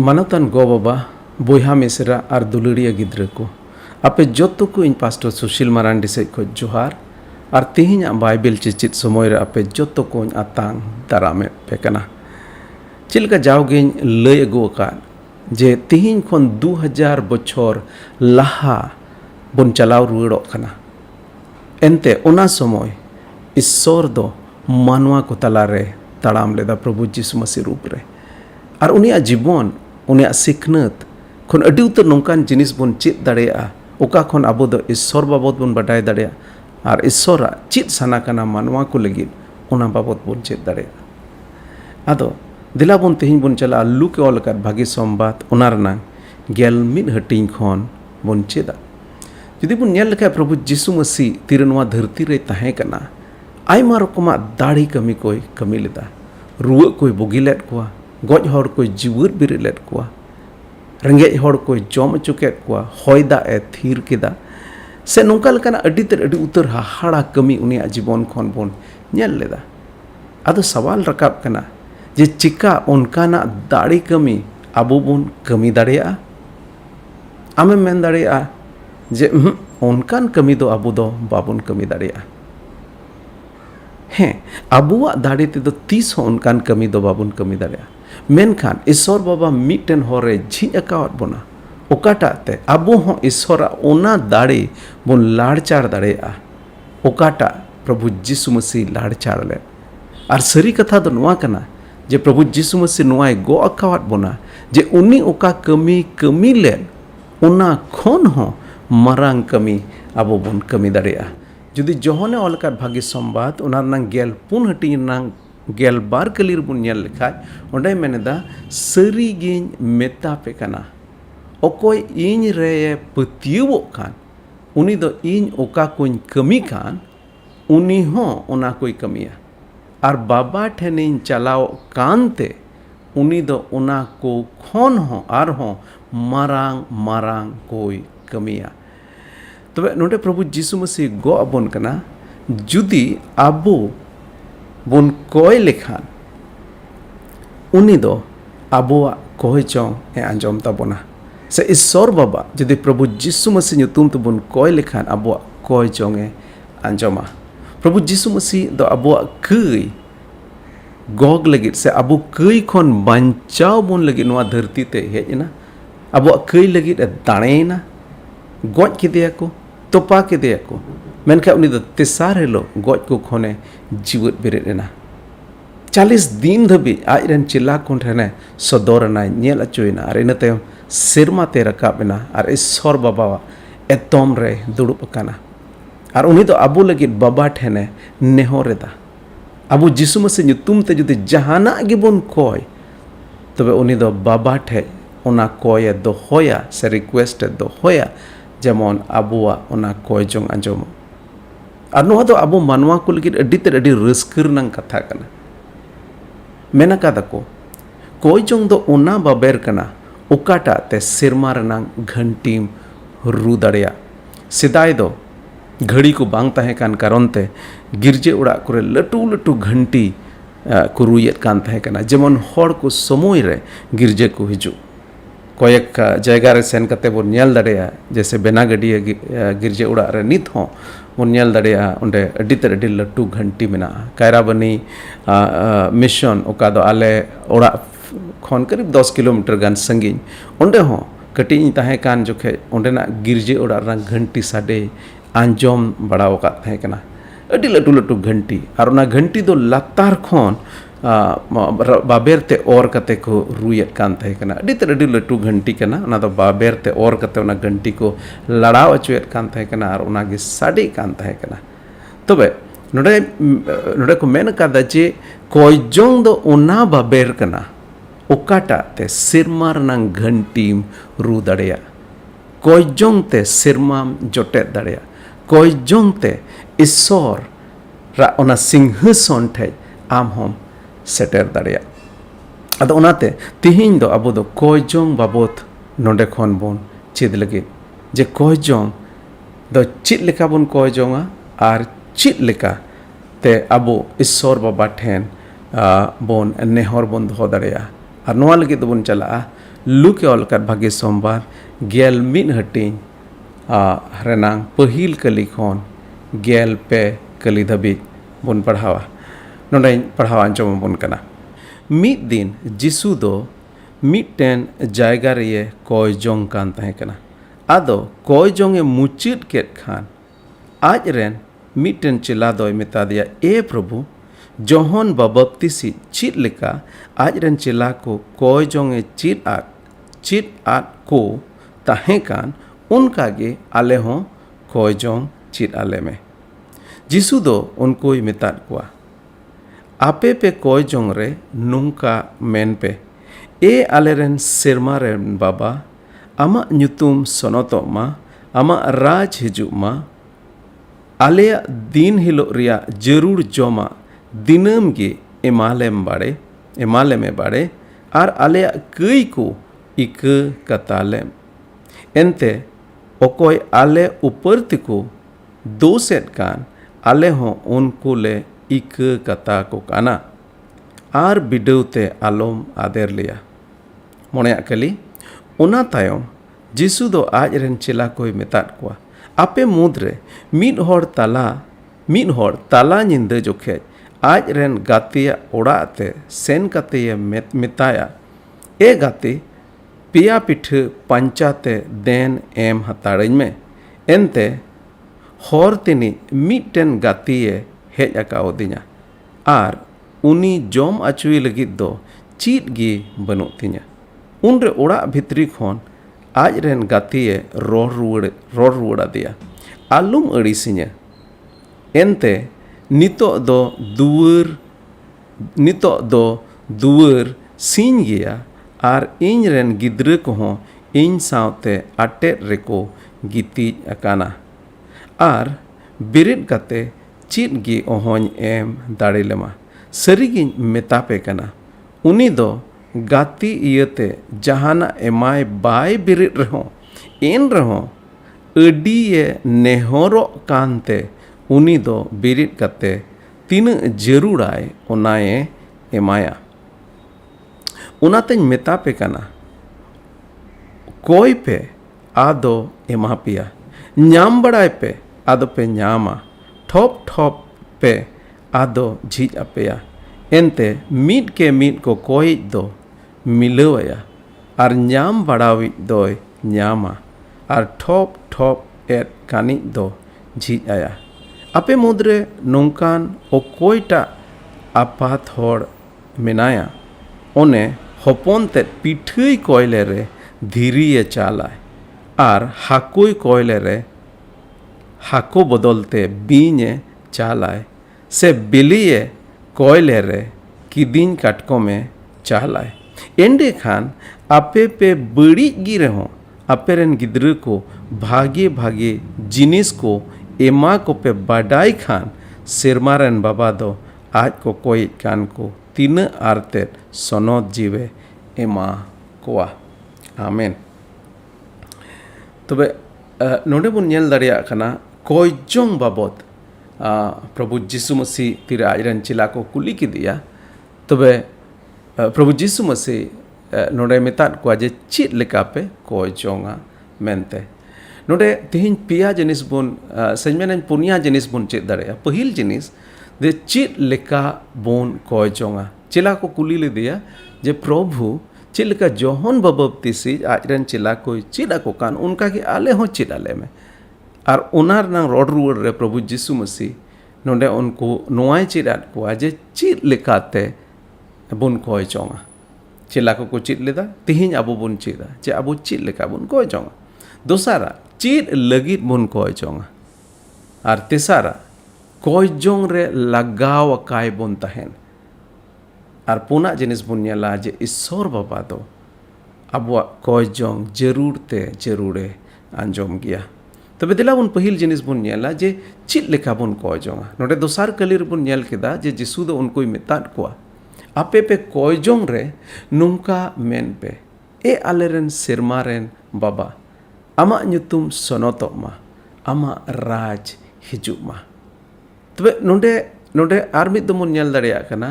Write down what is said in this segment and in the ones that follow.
मानवतान गो बाबा बोहा मिसरा और दुलड़िया गिद्रा को आपे जोतो को इन पास्टर सुशील मारांडी से को जोहार और तेहिं बाइबल चिचित समय आपे जोतो को आतांग दारामे पेकना चिलका जाओगे लय अगो का जे तेहिं खन 2000 बछर लाहा बन चलाव रुड़ो कना एनते उना समय ईश्वर दो मानवा को तलारे तड़ाम लेदा प्रभु यीशु मसीह रूप रे और उनिया जीवन उनिया सिखनत खन अडी उतर नोंकान जिनिस बन चेत दाड़ेया ओका खन आबो दो ईश्वर बाबत बन बाडाय दाड़ेया और ईश्वर चेत साना कना मानवा को लगी उना बाबत बन चेत दाड़ेया आदो दिला बन तेहिं बन चला लू के ओलकार भागी संबाद उना रना गेल मिद हटिंग खन बन चेदा जुदी बन नेल लेखा प्रभु यीशु मसीह तिरनवा धरती रे ताहे कना आयमा रकमा दाड़ी कमी कोई कमी लेदा रुआ कोई बुगिलेट कोआ गज हर कोई जीवर बिरेलेट कोआ रंगे हर कोई जम चुकेट कोआ हयदा ए थीर केदा से नोंका लेकाना अडी उतर हाहाड़ा कमी उनिया जीवन खन बन नेल लेदा आदो सवाल रकाब कना जे चिका उनकाना दाड़ी कमी आबो बन कमी दाड़ेया आमे मेन दाड़ेया जे उनकान कमी दो आबो दो बाबन कमी दाड़ेया हें आबुआ दाड़ी ते दो 30 उनकान कमी दो बाबन कमी दाड़ेया मेनखान ईश्वर बाबा मिटन होरे झिज अकावत बोना ओकाटाते आबो हो ईश्वर ओना दाड़ी बन लाड़चाड़ दाड़ेया ओकाटा प्रभु यीशु मसीह लाड़चाड़ ले और सरी कथा दो नुआ कना जे प्रभु यीशु मसीह नुआय गो अकावत बोना जे उनी ओका कमी ले ओना खन हो मारांग कमी आबो बन कमी दाड़ेया जुदी जोहने ओलकार भागी संबाद उना नंग गेल पुन हटी नंग गेल बार कलीर बुन नेल लेखाय ओंडे मेनेदा सरी गिन मेता पे कना ओकोय इन रे पतियो कान उनी दो इन ओका कोई कमी कान उनी हो ओना कोई कमिया और बाबा ठेनिन चलाओ कानते उनी दो ओना को खन हो आर हो मारांग कोई कमिया तबे नोडे प्रभु यीशु मसीह गो अबन कना जुदी आबो बन कोय लेखान उनी दो आबोआ कोय चों ए आंजम ताबोना से ईश्वर बाबा जुदी प्रभु यीशु मसीह ᱧᱩᱛᱩᱢ तबन कोय लेखान आबोआ कोय चों ए आंजमा प्रभु यीशु मसीह दो आबोआ कई गोग लगित से आबो कई खन बांचाव बन लगित नोआ धरती ते हेजना आबोआ कई लगित दाणेना गज केदेया को तोपा केदेया को मेनखा उनी दो तेसार हेलो गज को खने जीवत बेरेना 40 दिन धबी आजरन चिल्ला कोन ठने सदोरना नेल अचोयना और इनते सिरमा ते रकाबना और ईश्वर बाबा एतम रे दुड़ुप काना और उनी दो आबो लगित बाबा ठेने नेहोरेदा आबो यीशु मसीह ᱧᱩᱛᱩᱢ ते जुदी जहाना गिबन कोय तबे उनी दो बाबा ठे ओना कोय दो होया से रिक्वेस्ट दो होया जेमन आबुआ ओना कोय जों आंजम और नोआ दो आबो मानवा को लगित अडी रस्कर नंग कथा कना मेना कादा को कोय जों दो ओना बाबेर कना ओकाटा ते सिरमा रनांग घंटीम रू दाड़ेया सिदाय दो घड़ी को बांग ताहे कान कारण ते गिरजे उड़ा करे लटू घंटी को रुयेत कान ताहे कना जेमन होड़ को समय रे गिरजे को हिजू कोयक जगह रे सेन कते बन नेल दाड़ेया जैसे बेनागडिया गिरजे उड़ा रे नित हो बन नेल दाड़ेया ओंडे अडी लटू घंटी मेना कायराबनी मिशन ओका दो आले उड़ा खन करीब 10 किलोमीटर गान संगिन ओंडे हो कटिंग ताहे कान जोखे ओंडेना गिरजे उड़ा रंग घंटी साडे आंजम बड़ाव का ताहे कना अडी लटू घंटी और ओना घंटी दो लातार खन बाबेर ते और कते को रुयत कान ताहे कना अडी लटू घंटी कना ओना दो बाबेर ते और कते ओना घंटी को लड़ाव अचुयत कान ताहे कना और ओना गे साडे कान ताहे कना तबे नोडे को मेन कादा जे कोय जों दो ओना बाबेर कना ओकाटा ते सिरमार नंग घंटीम रू दाड़ेया कोय जों ते सिरमाम जोटेत दाड़ेया कोय जों ते ईश्वर रा ओना सिंहासन ठे आम हम सेटर दाड़ेया अदो ओनाते तिहिं दो आबो दो कोय जों बाबत नोडे खन बोन चेद लगे जे कोय जों दो चित लेका बोन कोय जोंगा और चित लेका ते आबो ईश्वर बाबा ठेन बोन नेहर बोन दो दाड़ेया और नोआ लगे दोबन चला लुक ऑल कर भागे सोमवार गेल मिन हटिंग रेनांग पहिल कली खन गेल पे कली धबी बन पढ़ावा नोंडे पढ़ावा अंजम बन कना मिद दिन जिसु दो मिटेन जायगा रे कय जोंग कान तहे कना आदो कय जोंगे मुचित केट खान आज रेन मिटेन चिला दोय मेता दिया ए प्रभु जोहन बबप्तिसी चित लेका आज रेन चिला को कय जोंगे चित आत को तहे कान उनका गे आले हों कय जोंग चित आले में जिसु दो उनको ही मेता कुआ आपे पे कय जोंग रे नुंका मेन पे ए आलेरेन सेरमा रेन बाबा आमा ᱧᱩᱛᱩᱢ ᱥᱚᱱᱚᱛᱚᱜ ᱢᱟ आमा राज हिजुग मा आलेया दिन हिलो रिया जरूर जोमा दिनम गे एमाले में बाड़े आर आलेया कई को इक कतालेम एनते ओकोय आले ऊपर तिको दोसेट कान आले हों उनको ले इक कता को काना आर बिडौते आलोम आदेर लिया मोने अकली उना तायोम जिसु दो आज रेन चिला कोई मेता कुआ आपे मुद्रे मिद हर ताला निंद जोखे आज रेन गातिया ओड़ाते सेन कते मेताया ए गाती पिया पिठ पंचाते देन एम हताड़िन में एनते हर तिनी मिटेन गातिये हेज अकाउदिया आर उनी जोम अचुई लगिद दो चीत गी बनु तिया उनरे ओड़ा भितरी खन आज रेन गातिये रोर रुड़ा दिया आलुम अड़ीसिया एनते नितो दो दुवर सीन गया आर इन रेन गिद्रे को इन सावते आटेट रेको गिती अकाना आर बिरिद कते चीत गी ओहोन एम दाड़े लेमा सरीगिन मेतापे कना उनी दो गाती इयते जहाना एमाय बाय बिरिद रहो एन रहो अडिये नेहरो कानते उनी दो बिरिद कते तीन जरूराय ओनाए एमाया उनातें मेतापे कना कोई पे आदो एमा पिया ᱧᱟᱢ बड़ाय पे आदो पे ᱧᱟᱢᱟ ठोप पे आदो झीज अपेया एनते मीट के मीट को कोई दो मिलवया और ᱧाम बड़ावी दोय ᱧामा और ठोप एट कानी दो झीज आया आपे मुद्रे नौकान ओकोयटा आपात होड़ मेनाया ओने हपन ते पिठई कोयले रे धीरिये चालाय आर हाकुई कोयले रे हाको बदलते बीने चालाय से बिलिये कोयले रे किदिन काटको में चालाय एंडे खान आपे पे बड़ी गिरे हों आपे रेन गिद्र को भागे जिनिस को एमा को पे बाडाई खान सिरमारन बाबा दो आज को कोई कान को तीन आरते सनद जीवे एमा कोआ आमेन तबे नोडे बुन नेल दाड़िया कना कोई जोंग बाबत प्रभु जिसु मसीह तीर आजरन चिला को कुली की दिया तबे प्रभु जिसु मसीह नोडे मेताद को जे चीत लेका पे कोई जोंगा मेनते नोडे तिहिन पिया जिनिस बुन सजमेन पुनिया जिनिस बुन चेत दाड़िया पहिल जिनिस दे चीत लेका बुन कोई जोंगा चिला को कुली ले दिया जे प्रभु चिलका जोहन बबप्तिसी आजरन चिला को चिदा को कान उनका के आले हो चिद आले में और उनार ना रोड रुवर रे प्रभु जिसु मसीह नोडे उनको नोआय चिदात को जे चिद लेकाते बुन कोय जोंगा चिला को चिद लेदा तिहिन अबो बुन चिदा जे अबो चिद लेका बुन कोय जोंगा दोसारा चिद लगित बुन कोय जोंगा और तेसारा कोय जोंग रे लगाव काय बुन तहेन और पुना जिनिस बुन नेला जे ईश्वर बाबा दो अबुआ कोय जोंग जरूरे आंजोम गया तबे दिला बुन पहिल जिनिस बुन नेला जे चित लेखा बुन कोय जोंगा नोडे दोसार कलीर बुन नेल केदा जे जिसु दो उनको मेताद कोआ आपे पे कोय जोंग रे नुंका मेन पे ए आलेरेन सिरमारेन बाबा आमा ᱧᱩᱛᱩᱢ सनोतोग मा आमा राज हिजुग मा तबे नोडे आर मिद दो बुन नेल दाड़िया कना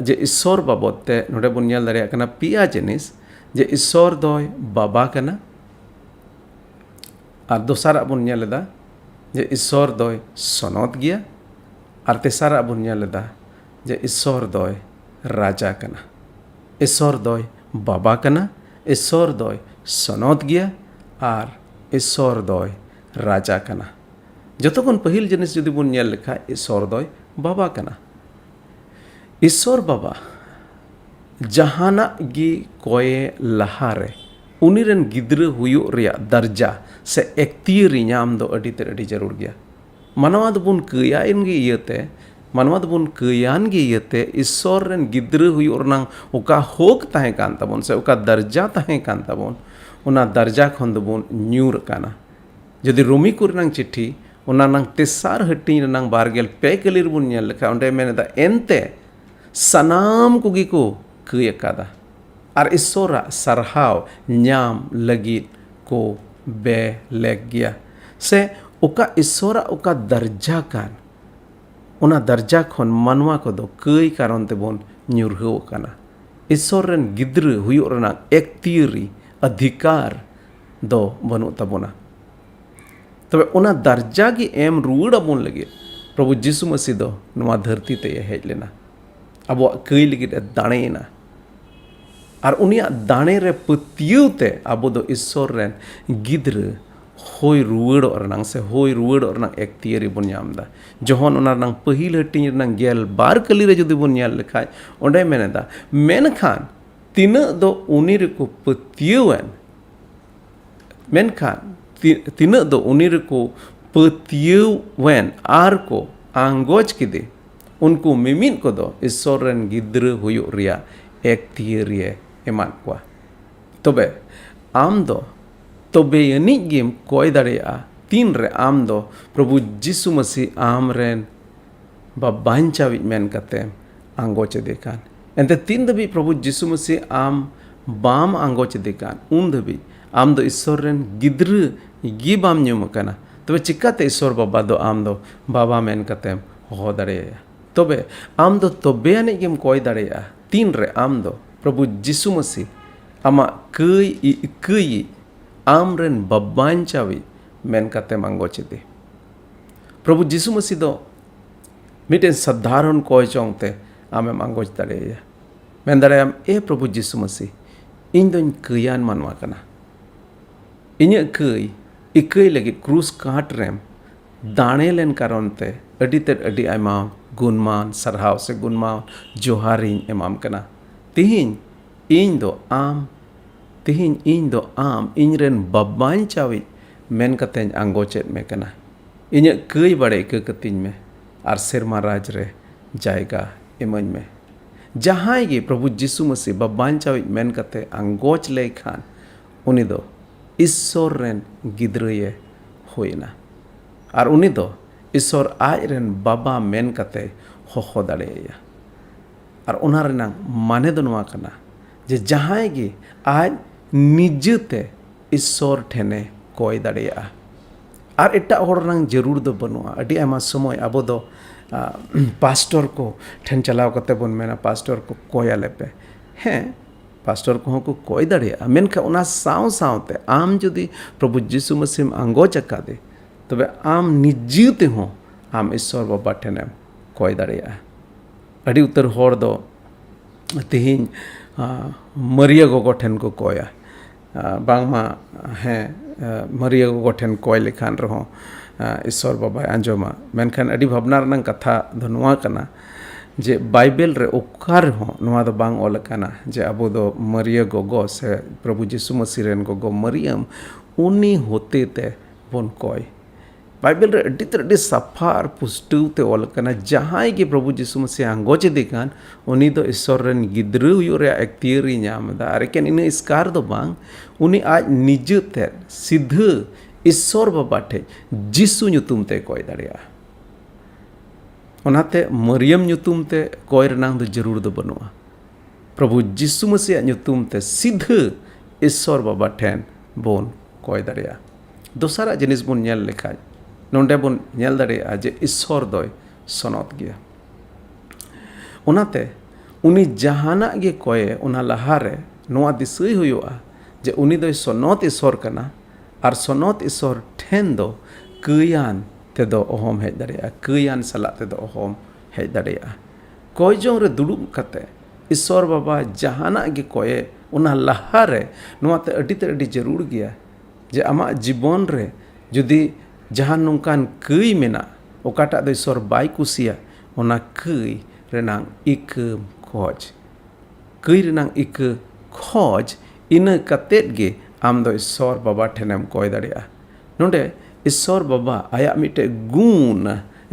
जे ईश्वर बाबत ते नोडे बन नेल दाड़ेयाग कना पिया जिनिस जे ईश्वर दोय बाबा कना और दोसारा बन नेलेदा जे ईश्वर दोय सनद गिया और तेसारा बन नेलेदा जे ईश्वर दोय राजा कना ईश्वर दोय बाबा कना ईश्वर दोय सनद गिया और ईश्वर दोय राजा कना जतो खन पहिल जिनिस जुदी बन नेल लेखा ईश्वर दोय बाबा कना ईश्वर बाबा जहाना गी कोये लहारे उनीरन गिद्र हुयो रिया दर्जा से एक्तियरी नाम दो अडी ते अडी जरूर गया मनवा दो बुन कयान गे इयते मनवा दो बुन कयान गे इयते ईश्वर रन गिद्र हुयो रनांग ओका होक ताहे कान ताबोन से ओका दर्जा ताहे कान ताबोन उना दर्जा खन दो बुन न्यूर काना जदि रोमी कुरनांग चिट्ठी उना नंग तेसार हट्टी नंग बारगेल पे कलिर बुन नेल लेखा ओंडे मेनेदा एनते सनाम कुगी को कय कादा और ईश्वरा सरहाव नाम लगी को बे लेग गया से ओका ईश्वरा ओका दर्जा कान उना दर्जा खन मनवा को दो कई कारण ते बोन न्यूरहो काना ईश्वर रन गिद्र हुयो रना एक्तियरी अधिकार दो बनु तबोना तबे उना दर्जा की एम रुड़ा बोन लगे प्रभु यीशु मसीह दो नवा धरती ते हेज लेना अब कई लगे दाणेना और उनिया दाणे रे पतियुते अब दो ईश्वर रेन गिद्र होय रुवड़ रनांग से होय रुवड़ रनांग एक तियरी बन यामदा जोहन उना रनांग पहिल हटिंग रनांग गेल बार कली रे जुदी बन याल लेखाय ओंडे मेनेदा मेनखान तिना दो उनी रे को पतियुवन मेनखान तिना दो उनी रे को पतियुवन आर को आंगोज किदे उनको मिमिन को दो ईश्वर रेन गिद्र हुयो रिया एक तियरी एमान को तबे आम दो तबे यानी गेम कोई दाड़ेया तीन रे आम दो प्रभु यीशु मसीह आम रेन बाबांचाविज मेन कते आंगोच देखान एंते तीन दबी प्रभु यीशु मसीह आम बाम आंगोच देखान उन दबी आम दो ईश्वर रेन गिद्र गी बाम न्यूम कना तबे चिकाते ईश्वर बाबा दो आम दो बाबा मेन कते हो दाड़ेया तबे आम दो तबे यानी गेम कोई दाड़ेया तीन रे आम दो प्रभु यीशु मसीह आमा कई आम रेन बाबांचावी मेन कते मांगोचे दे प्रभु यीशु मसीह दो मिटेन साधारण कोय चोंगते आमे मांगोच दाड़ेया मेन दाड़ेयाम ए प्रभु यीशु मसीह इन दोन कयान मानवा कना इन्या कई लगी क्रूस काट रेम दाणे लेन कारण ते अडी ते अडी आयमा गुणमान सरहाव से गुणमान जोहारिन एमाम कना तिहिन इन दो आम इनरेन बाबान चावी मेन कतें आंगोचेत में कना इन्या कई बड़े कतिन में और सेरमा राज रे जायगा इमन में जहां गे प्रभु यीशु मसीह बाबान चावी मेन कते आंगोच ले खान उनी दो ईश्वर रेन गिद्रये होइना और उनी दो ईश्वर आज रेन बाबा मेन कते हो दाड़ेया और उना रेना माने दो नवा कना जे जहां गे आज निजते ईश्वर ठेने कोय दाड़ेया और एटा होड़ रंग जरूर दो बनुआ अडी आमा समय अबो दो पास्टर को ठेन चलाव कते बन मेना पास्टर को कोया लेपे हैं पास्टर को कोय दाड़ेया मेनखा उना साव सावते आम जुदी प्रभु यीशु मसीह आंगोच अका दे तबे आम निजीते हो आम ईश्वर बाबा ठेने कोय दाड़ेया अडी उतर होड़ दो तिहिन मरिया गोगो ठेन को कोया बांगमा हैं मरिया गोगो ठेन कोय लेखान रहो ईश्वर बाबा आंजोमा मेनखान अडी भावना रनंग कथा धनुआ कना जे बाइबल रे ओकार हो नवा दो बांग ओल कना जे अबो दो मरिया गोगो से प्रभु यीशु मसीह रेन गोगो मरियम उनी होते ते बोन कोय बाइबल रे अड्डी सफा और पुष्टु ते ओल कना जहां के प्रभु यीशु मसीह आंगोच देखान उनी दो ईश्वर रेन गिद्र हुयो रे एक्तियरी नामदा अरे केन इन इसकार दो बांग उनी आज निजते सिद्ध ईश्वर बाबा ठे यीशु ᱧᱩᱛᱩᱢ ते कोय दाड़ेया ओनाते मरियम ᱧᱩᱛᱩᱢ ते कोय रनांग दो जरूर दो बनुआ प्रभु यीशु मसीह ᱧᱩᱛᱩᱢ ते सिद्ध ईश्वर बाबा ठेन बोन कोय दाड़ेया दोसारा जिनिस बोन नेल लेखाय नोंडे बोन नेल दाड़ेया जे ईश्वर दोय सनत गया ओनाते उनी जहाना गे कोये उना लहारे नोआ दिसई हुयुआ जे उनी दो सोनोत ईश्वर कना और सोनोत ईश्वर ठेन दो कयान तेदो ओहम हेज दाड़ेया कयान सला तेदो ओहम हेज दाड़ेया कोई जों रे दुड़ुब कते ईश्वर बाबा जहाना गे कोये उना लहारे नोआते अडी जरूर गया जे आमा जीवन रे जुदी जहान नोंकान कई मेना ओकाटा दो ईश्वर बाय कुसिया ओना कई रेनांग इकम खोज कई रेनांग इक खोज इन कतेत गे आम दो ईश्वर बाबा ठेनेम कोय दाड़ेया नोंडे ईश्वर बाबा आया मिटे गुण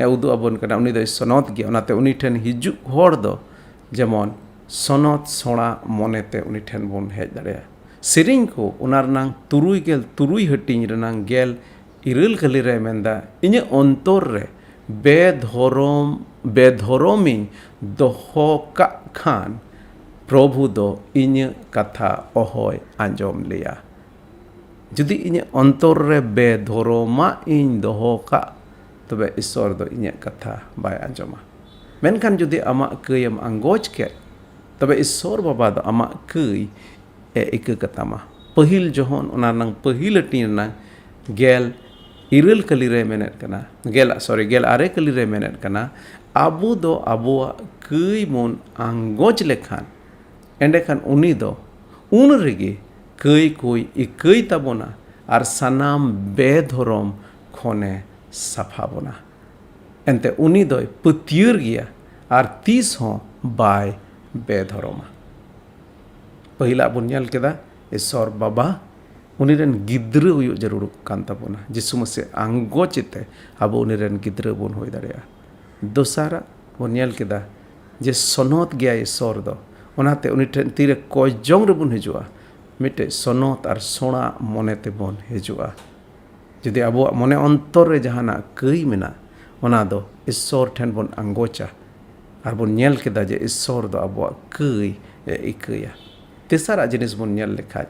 उदु आबन कना उनी दो सनत गया ओनाते उनी ठेन हिजु होड़ दो जेमन सनत सोना मोनेते उनी ठेन बोन हेज दाड़ेया सेरिंग को उनारनांग तुरुई हटिंग रेनांग गेल इरल कली रे मेंदा इnye अंतर रे बेधरोमिंग दोहो का खान प्रभु दो इnye कथा ओहोय आंजोम लिया जुदी इnye अंतर रे बेधरोमा इन दोहो का तबे ईश्वर दो इnye कथा बाय आंजोमा मेनखान जुदी आमा कयम आंगोज के तबे ईश्वर बाबा दो आमा कई इक कतामा पहिल जोहन उनारनांग पहिल टीरना गेल इरल कली रे मेनेट कना गेल आरे कली रे मेनेट कना आबू दो आबुआ कई मन आंगोज लेखान एंडेखान उनी दो उन रेगे कई कोई इकई ताबोना आर सनाम बेधरम खोने साफा बोना एंते उनी दो पतियर गया आर तीस हो बाय बेधरमा पहिला बन नेल केदा ईश्वर बाबा उनीरेन गिद्र हुयो जरूर कान ताबोना जिसु मसीह आंगोचते आबो उनीरेन गिद्र बन होय दाड़ेया दोसारा बन नेल केदा जे सनत गया ईश्वर दो ओनाते उनी ठेन तीरे कयजों रे बन हिजुआ मिटे सनत आर सोना मोनेते बन हिजुआ जदि आबो मने अंतर रे जहाना कई मेना ओना दो ईश्वर ठेन बन आंगोचा आर बन नेल केदा जे ईश्वर दो आबो कई इकया तेसारा जिनिस बन नेल लेखाज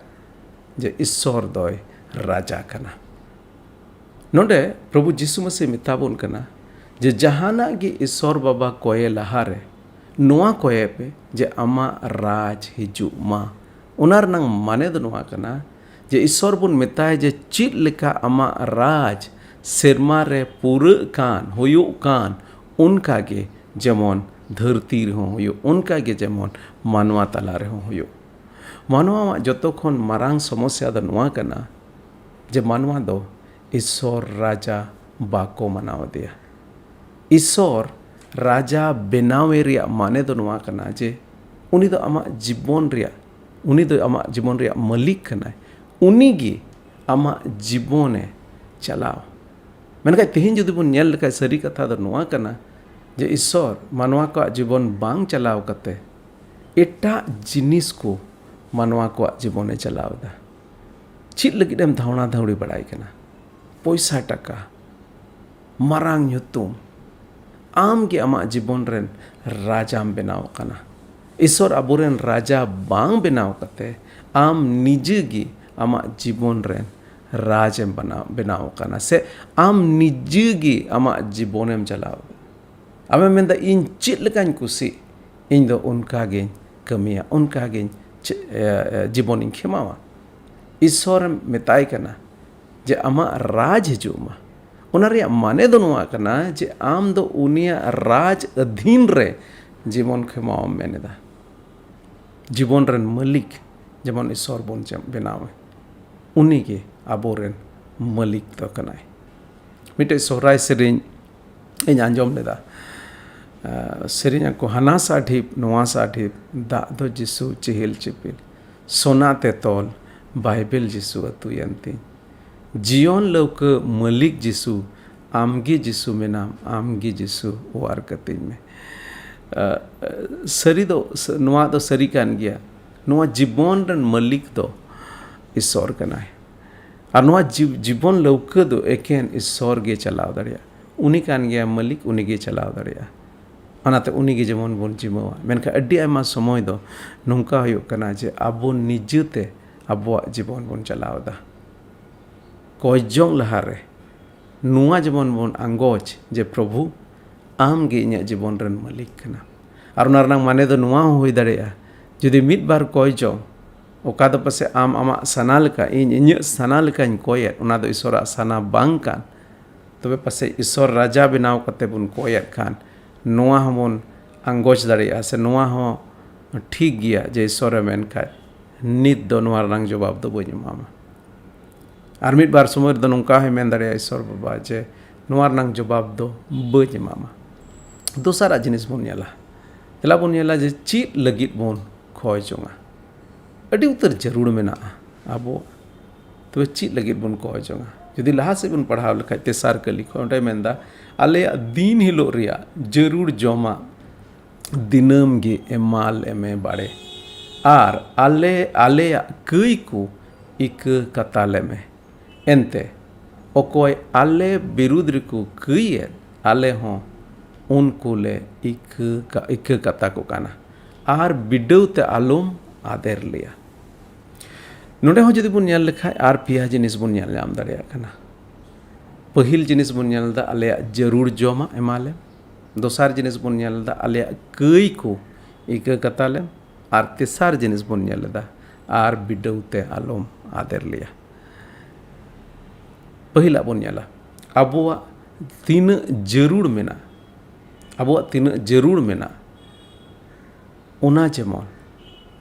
जे ईश्वर दोय राजा कना नोंडे प्रभु जीसु मसीह मिताबोन कना जे जहाना गे ईश्वर बाबा कोये लहारे नोआ कोये पे जे आमा राज हिजु मा उनार नंग माने दो नोआ कना जे ईश्वर बुन मिताय जे चित लेका आमा राज सेरमा रे पूरे कान होयो कान उनका गे जेमन धरती रे होयो उनका गे जेमन मानवा तला रे होयो मानवा जतो खन मारांग समस्या दो नोआ कना जे मानवा दो ईश्वर राजा बाको मनाव दिया ईश्वर राजा बेनावे रिया माने दो नोआ कना जे उनी दो आमा जीवन रिया उनी दो आमा जीवन रिया मालिक कना उनी गी आमा जीवने चलाओ मेनका तेहिन जुदी बन नेल लेका सरी कथा दो नोआ कना जे ईश्वर मानवा को जीवन बांग चलाव कते एटा जिनिस को मानवा को जीवने चलावदा चित लगिदेम धावना धावड़ी बड़ाई कना पैसा टाका मारांग nyutum आम के आमा जीवन रेन राजाम बेनाव कना ईश्वर आबोरेन राजा बांग बेनाव कते आम निजे गी आमा जीवन रेन राजेम बेनाव कना से आम निजे गी आमा जीवनेम चलाव आमे मेंदा इन चित लकान कुसी इन दो उनका गे कमिया उनका गे जीवन इन खेमावा ईश्वर मेताय कना जे आमा राज हिजुमा उना रे माने दो नोआ कना जे आम दो उनिया राज अधीन रे जीवन खेमाव मेनेदा जीवन रेन मालिक जेमन ईश्वर बन बेनावे उनी के आबोरेन मालिक तो कनाय मिटे सोहराय सेरिन इन आंजोम लेदा सेरिन को हाना साठिप नोआ साठिप दा दो जिसु चिहिल चिपिल सोना ते तोल बाइबल जिसु अतुयंती जीवन लौक मालिक जिसु आमगी जिसु में नाम आमगी जिसु वार कतिन में सरी दो नोआ दो सरी कान गया नोआ जीवन रन मालिक दो ईश्वर कनाय और नोआ जीवन लौक दो एकेन ईश्वर गे चलाव दाड़िया उनी कान गया मालिक उनी गे चलाव दाड़िया अनाते उनी गे जेमन बोन जिमावा मेनका अड्डी आयमा समय दो नोंका हुयो कना जे आबो निजेते आबोआ जीवन बोन चलावदा कयजों लहारे नुआ जीवन बोन आंगोज जे प्रभु आम गे इन्या जीवन रन मालिक कना और उना रनांग माने दो नुआ हुई दाड़ेया जुदी मिद बार कोई जो ओका दो पसे आम आमा सना लेका इन सना लेका इन कोयet उना दो ईश्वर सना बांग कान तबे पसे ईश्वर राजा बनाव कते बुन कोयet खान नुआ हमन आंगोच दाड़ेया से नुआ हो ठीक गया जे ईश्वर मेन खाय नित दो नुआ रनांग जवाब दो बई मामा और मिद बार समय दो नुका है मेन दाड़ेया ईश्वर बाबा जे नुआ रनांग जवाब दो बई मामा दोसारा जिनिस बुन नेला तेला बुन नेला जे चीत लगित बुन खोय जोंगा अड़ी उतर जरूर मेना आबो तबे चीत लगित बुन खोय जोंगा जुदी लहा से बुन पढ़ाव लेखाय तेसार कली खो ओंडे मेनदा आले दिन हिलो रिया जरूर जोमा दिनम गे एमाल एमे बाड़े आर आले कई को इक कताले में एनते ओकोय आले बिरुद रिको कई आले हों उनको ले इक कता को काना आर बिडौते आलोम आदेर लिया नोडे हो जदि बुन नेल लेखाय आर पिया जिनिस बुन नेल नाम दाड़ेया काना पहिल जिनिस बुन नेल दा आले जरूर जोमा एमाले दोसार जिनिस बुन नेल दा आले कई को इक कताले आर तेसार जिनिस बुन नेल दा आर बिडौते आलोम आदेर लिया पहिला बुन नेला अबुआ तीन जरूर मेना अबुआ तीन जरूर मेना उना जेमन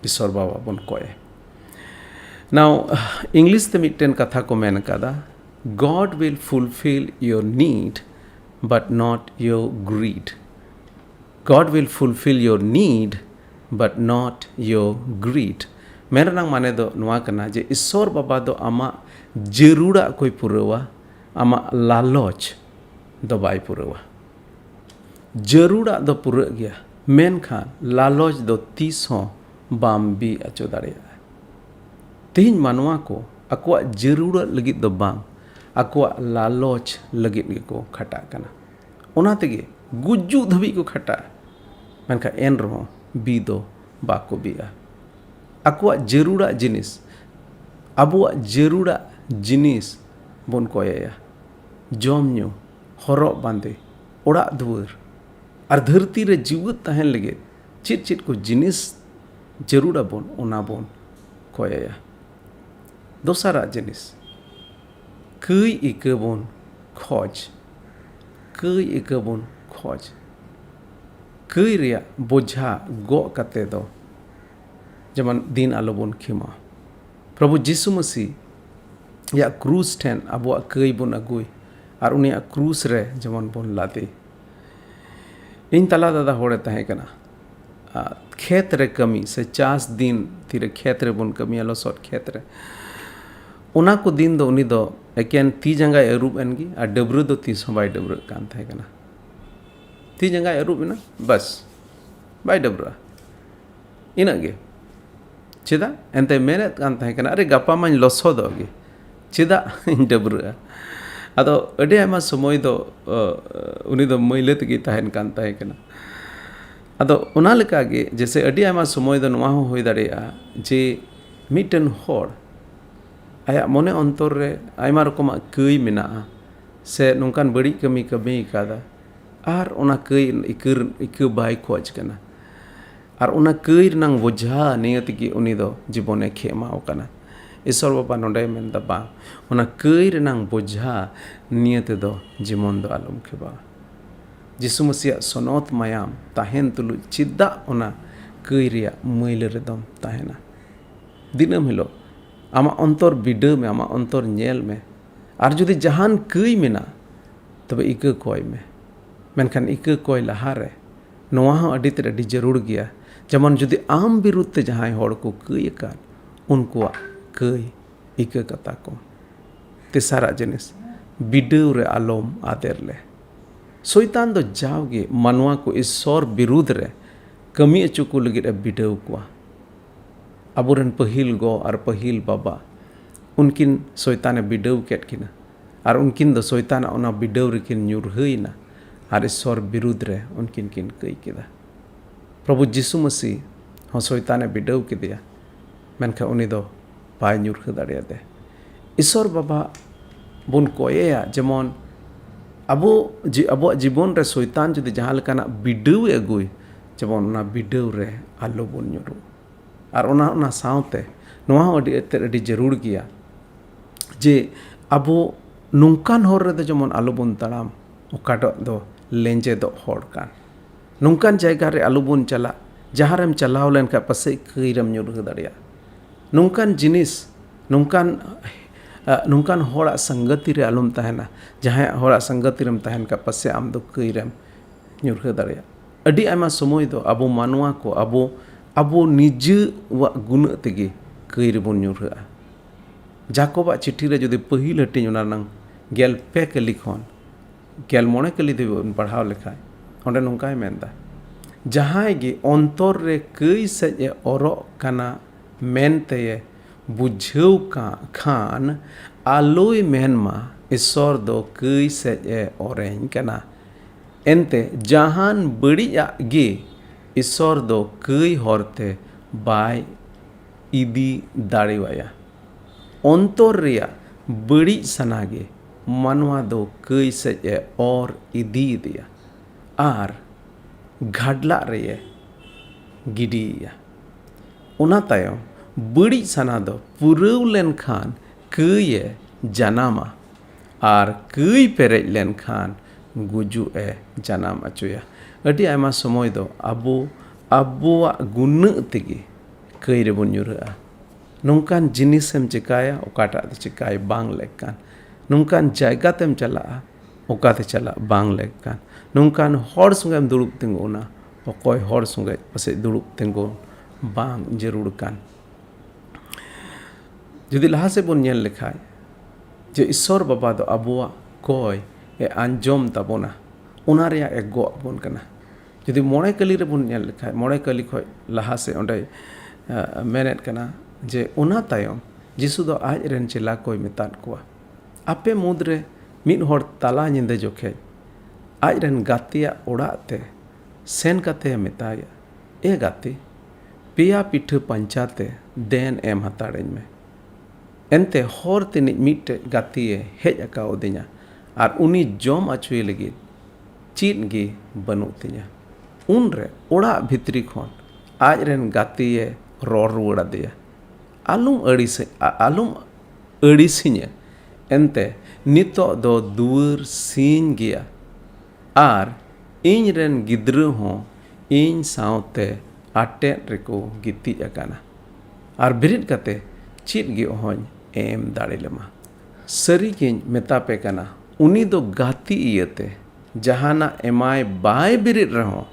ईश्वर बाबा बन कोये नाउ इंग्लिश ते मिटन कथा को मेन कादा God will fulfil your need but not your greed God will fulfil your need but not your greed मेरा नांग माने दो नुआ कना जे ईश्वर बाबा दो आमा जरूरा कोई पुरवा आमा लालच दो बाय पुरवा जरूरा दो पुर गया मेन खान लालच दो 30 हों बाम भी अचो दाड़ेया तेहिं मानवा को अकुआ जरूरत लगित दो बांग अकुआ लालच लगित को खटा कना ओना तेगे गुज्जु धबी को खटा मेनखा एन रहो बी दो बाको बिया अकुआ जरूरा जिनिस अबुआ जरूरा जिनिस बन कोया जम न्यू हरब बांदे ओड़ा दुआर और धरती रे जीवित तहन लगे चित चित को जिनिस जरूर बन ओना बन कोया दोसारा जिनिस कई इक बन खोज कई इक बन खोज कई रिया बोझा गो कते दो जमन दिन आलो बन खिमा प्रभु जीसु मसीह या क्रूस ठेन अबुआ कई बन अगुई और उनिया क्रूस रे जमन बन लादे इन तला दादा होड़े तहे कना खेत रे कमी से 40 दिन तीरे खेत रे बन कमी आलो सट खेत रे उना को दिन दो उनी दो एकेन ती जंगा एरूप एनगी आ डबरू दो 30 बाय डबरू कान तहे कना ती जंगा एरूप ना बस बाय डबरू इनागे चेदा एंते मेहनत कान तहे कना अरे गप्पा माñ लसो दोगे चेदा डबरू अदो अडे आमा समय दो उनी दो मैले तगी तहन कान तहे कना अदो उना लेका गे जैसे अडे आमा समय दो नुआ होय दाड़ेया जे मिटन होड़ आया मने अंतर रे आयमा रकमा कई मेना से नोंकान बड़ी कमी कमी कादा आर उना कई इक बाय खोज कना आर उना कई रनांग बोझा नियतगी उनी दो जीवने खेमाव कना ईश्वर बाबा नोडे मेन दा बा उना कई रनांग बोझा नियत दो जीवन दो आलम खेबा जिसु मसीह सनत मायाम ताहेन तुलु चिदा उना कई रिया मैल रेदम ताहेना दिनम हिलो आमा अंतर बिडा में आमा अंतर नेल में आर जुदी जहान कई मेना तबे इक कोय में मेनखान इक कोय लहारे नोआ हो अडी ते अडी जरूर गया जमन जुदी आम बिरुद्ध ते जहां होड़ को कई कान उनको कई इक कता को तेसारा जिनिस बिडव रे आलोम आदेर ले शैतान दो जाओगे मानवा को ईश्वर विरुद्ध रे कमी अचु को लगे बिडव को अबुरन पहिल गो और पहिल बाबा उनकिन शैताने बिडव केट किना और उनकिन दो शैतान ओना बिडव रेकिन ᱧᱩᱨᱦᱟᱹᱭᱱᱟ और ईश्वर विरुद्ध रे उनकिन किन कई केदा प्रभु जीसु मसीह हो शैताने बिडव केदिया मेनखा उनी दो बाय ᱧᱩᱨᱦᱟᱹ दाड़ेयादे ईश्वर बाबा बन कोया जेमन अब जीवन रे शैतान जुदी जहां लेकाना बिडव अगुई जेमन ओना बिडाव रे आलो बन nyuru और ओना साउते नोआ हूँ अड़ी जरूर गया जे अबो नोंकान होर रे जेमन आलो बन तड़ाम ओकाटो दो लेंजे दो होड़ कान नोंकान जायगा रे आलो बन चला जहाँ रेम चलाव लेन का पसे कईरम nyuru दाड़िया नोंकान जिनिस नोंकान होड़ा संगति रे आलम तहना जहाँ होड़ा संगति रेम तहन का पसे आम दो कईरम nyuru दाड़िया अड़ी आमा समय दो अबो मानवा को अबो निजे वा गुण तेगे कईर बन nyuruआ जाकोबा चिट्ठी रे जुदी पहिल हटिन ओना नंग गेल पे कली खन गेल मोणे कली दे पढ़ाव लेखाय ओंडे नोंकाय मेनदा जहां गे अंतर रे कई सजे ओरो काना मेनते बुझेव का खान आलोय मेनमा ईश्वर दो कई सजे ओरेन काना एनते जहान बड़िया गे ईश्वर दो कई होरते बाय इदी दाड़ेवाया अंतर रिया बड़ी सनागे मानवा दो कई सजे और इदी दिया आर घाडला रे गिडिया ओना तायम बड़ी सना दो पुरव लेन खान कई जनामा आर कई पेरेज लेन खान गुजु जनाम अचुया अड़ी आयमा समय दो अबोआ गुण तेगे कई रे बन nyuruआ नोंकान जिनिसम चिकाया ओकाटा चिकाय बांग लेकान नोंकान जायगा तेम चला ओकाते चला बांग लेकान नोंकान हर संगेम दुड़ुब तिंगुना अकय हर संगे पसे दुड़ुब तिंगु बांग जरूर कान जुदी लहा से बन नेल लेखाय जे ईश्वर बाबा दो अबोआ कय आंजम ताबोना ओना रेया गो बन कना जुदी मोणे कली रे बन नेल लेखाय मोणे कली खय लहा से ओंडे मेनेट कना जे ओना तायम जिसु दो आज रेन चेला कोई मेतान कोआ आपे मुद्रे मिद होड़ ताला निंदे जोखे आज रेन गातिया ओड़ाते सेन काते मेताया ए गाती पिया पिठ पंचाते देन एम हताड़ेन में एनते होर तिनि मिटे गातिए हेज अकाओ दिया और उनी जोम अचुए लगी चीन गी बनु तिया उन रे ओड़ा भित्री खन आज रेन गातिए रोर रुड़ा दिया आलुम अड़िसिnya एनते नितो दो दुवर सीन गया आर इन रेन गिद्रो हो इन साउते आटे रेको गिति अकाना आर बिरिट कते चीट गे होन एम दाड़े लेमा सरी किन मेतापे कना उनी दो गाती इयते जहाना एमाय बाय बिरिट रहो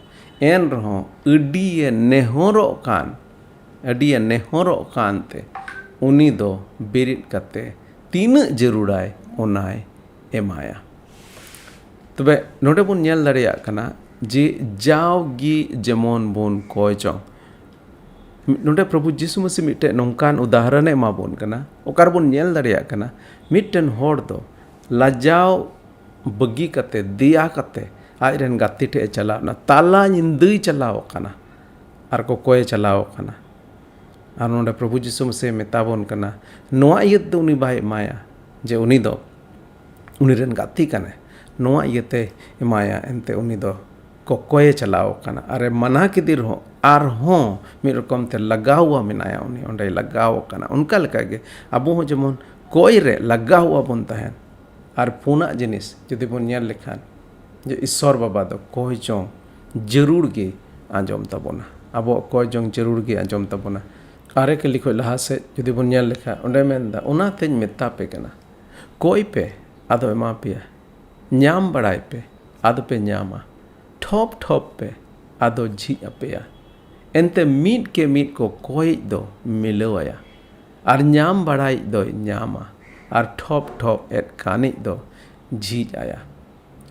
एन रहो अडिये नेहरो कान अडिये नेहरो कानते उनी दो बिरिट कते तीन जरूराय ओनाय एमाया तबे नोडे बन नेल दाड़ेया कना जे जावगी जेमन बन कोय चो नोडे प्रभु जीसु मसीह मिटे नोंकान उदाहरण एमा बन कना ओकार बन नेल दाड़ेया कना मिटन होड़ दो लाजाव बगी कते दिया कते आज रेन गाती ठे चलावना ताला निंदई चलाव कना आर को कोय चलाव कना और नोडे प्रभु जीसु मसीह मेताबोन कना नोआ इयत दो उनी बाय माया जे उनी दो उनी रेन गाती कने नोआ इयते एमाया एनते उनी दो कोय चलाव कना अरे मना किदिर हो आर हो मिद रकम ते लगावा मेनाया उनी ओंडे लगाव कना उनका लेकागे अबो हो जेमन कोय रे लगावा बन तहन आर पुना जिनिस जुदी बन नेल लेखान जे ईश्वर बाबा दो कोय चों जरूर गे आंजम तबोना अबो कोय जों जरूर गे आंजम तबोना आरे के लिखो लहा से जुदी बन नेल लेखा ओंडे मेनदा ओना तेज मेता पे कना कोई पे आदो एमा पे ᱧᱟᱢ बड़ाई पे आदो पे ᱧᱟᱢᱟ ठोप ठोप पे आदो झी अपेया एनते मीट के मीट को कोई दो मिलवाया और ᱧाम बड़ाई दो ᱧामा और ठोप ठोप एट कानिक दो झी आया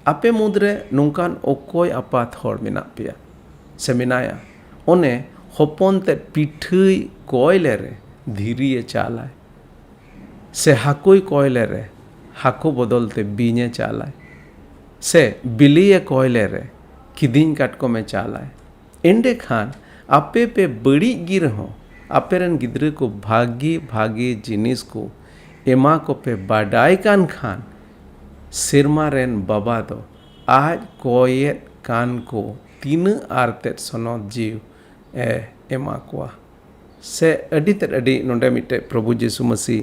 आपे मुद्रे नोंकान ओकोय आपात होड़ मेना पेया से मेनाया ओने होपन ते पिठई कोयले रे धीरिए चालाय से हाकुई कोयले रे हाको बदलते बीने चालाय से बिलिए कोयले रे किदिन काटको में चालाय एंडे खान आपे पे बड़ी गिर हो आपे रन गिद्रे को भागी भागी जिनिस को एमा को पे बाडाई कान खान सिरमा रेन बाबा दो आज कोयेत कान को तीना आरते सनद जीव एमा कोआ से अडी ते अडी नोंडे मिटे प्रभु यीशु मसीह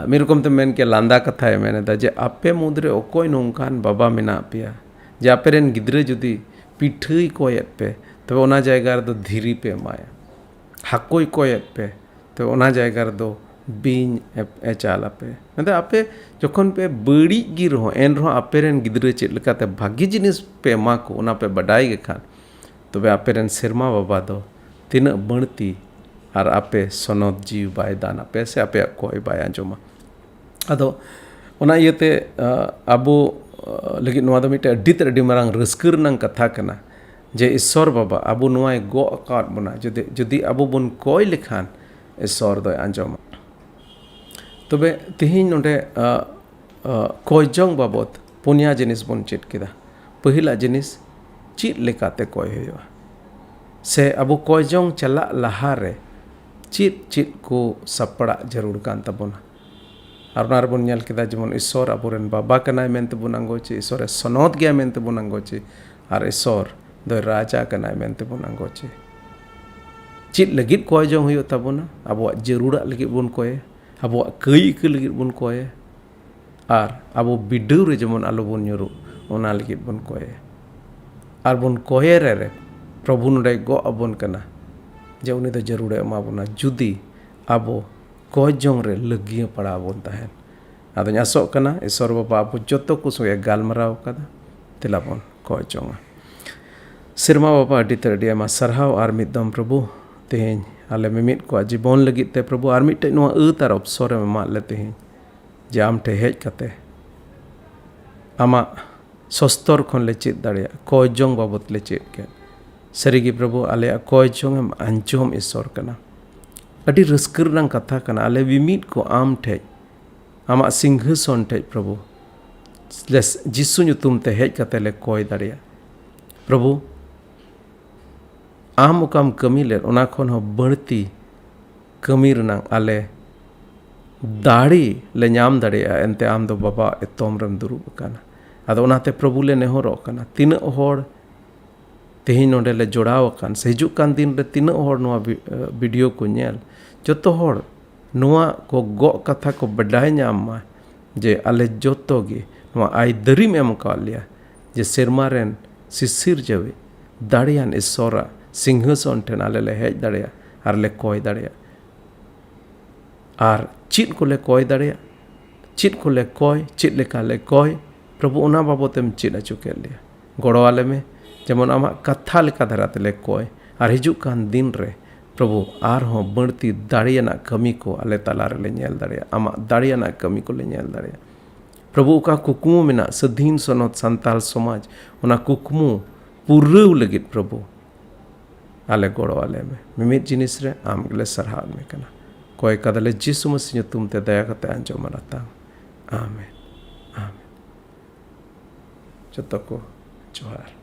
मेरकम ते मेन के लांदा कथा है मैंने दा जे आपे मुद्रे ओकोय नोंकान बाबा मेना पिया जे आपेरेन गिद्रे जुदी पिठई कोयत पे तबे ओना जायगा रे धीरी पे माया हाकोय कोयत पे तो ओना जायगा रे बीन चाला पे मतलब आपे जखन पे बड़ी गी रहो एन रहो आपेरेन गिद्रे चेद लेकाते भागी जिनिस पे मा को ओना पे बडाई गे खान तबे आपेरेन सेरमा बाबा दो तीना बणती और आपे सनद जीव बाय दान आपे से आपे कोय बाय आंजोमा अदो ओना इयते आबो लगी नोआ दो मिटे अड्डी मारांग रस्कर नंग कथा कना जे ईश्वर बाबा आबो नोआय गो अकाद बना जदि आबो बन कोय लेखान ईश्वर दो आंजोमा तबे तिहिन नोडे कोयजोंग बाबत पुनिया जिनिस बन चेद केदा पहिला जिनिस चीत लेकाते कोय होया से आबो कोयजोंग चला लहारे चीत को सपड़ा जरूर कान तबोना और नार बन नेल केदा जेमन ईश्वर आबोरेन बाबा कनाय मेनते बन आंगोचे ईश्वर सनद गया मेनते बन आंगोचे और ईश्वर दो राजा कनाय मेनते बन आंगोचे चीत लगित कोयजोंग होयो तबोना आबो जरूरा लगित बन कोय आबो कई के लगित बन कोय और आबो बिडौ रे जेमन आलो बन न्युरु ओना लगित बन कोय और बन कोय रे प्रभु नोडे गो अबन कना जे उनी दो जरूर एमा बोना जुदी आबो कोयजोंग रे लगिया पड़ा बोन ताहेन आदो आसो कना ईश्वर बाबा आबो जतो को संगे गालमराव कदा तेलाबन कोयजोंग सिरमा बाबा अडी तरडी एमा सरहाव आर मिदम प्रभु तेहें आले मिमित को जीवन लगित ते प्रभु आर मिटे नोआ तार अवसर एमा ले तेहें जे आम ठे हेज कते आमा सस्तर खन ले चेद दाड़िया कोयजोंग बाबत ले चेद के सरीगी प्रभु आले कोयजोंग एम अंजोम ईश्वर कना अडी रस्कर रंग कथा कना आले विमित को आम ठे आमा सिंहासन ठे प्रभु जिसु नुतुम ते हेज कते ले कोय दाड़िया प्रभु आम ओकाम कमी ले ओना खन हो बड़ती कमी रनांग आले दाड़ी ले नाम दाड़िया एनते आम दो बाबा एतोम रम दुरुब कना आदो ओनाते प्रभु ले नेहरो कना तीना होड़ तेहिं नोडे ले जोड़ाव कान से हिजुक कान दिन रे तीना होड़ नोआ वीडियो को नेल जतो होड़ नोआ को गो कथा को बडाय नाम मा जे आले जतो गे नोआ आई दरी में एम कालिया जे सेरमा रेन सिसिर जवे दाड़ियान ईश्वरा सिंहासन ठेन आले ले हेज दाड़िया आर ले कोय दाड़िया आर चीत को ले कोय दाड़िया चीत को ले कोय चीत लेका ले कोय प्रभु ओना बाबतेम चीत अचु के लिया गड़ो आले में जेमन आमा कथा लेका धराते ले कोय आर हिजुक कान दिन रे प्रभु आर हो बड़ती दाड़ियाना कमी को आले तला रे ले नेल दाड़िया आमा दाड़ियाना कमी को ले नेल दाड़िया प्रभु का कुकमु मेना सधीन सनत संताल समाज ओना कुकमु पुरव लगित प्रभु आले गड़ो आले में मिमित जिनिस रे आम गले सरहाव में कना कोय कदले यीशु मसीह तुम ते दया कते अंजो मनाता आमेन आमेन जतो को जोहार।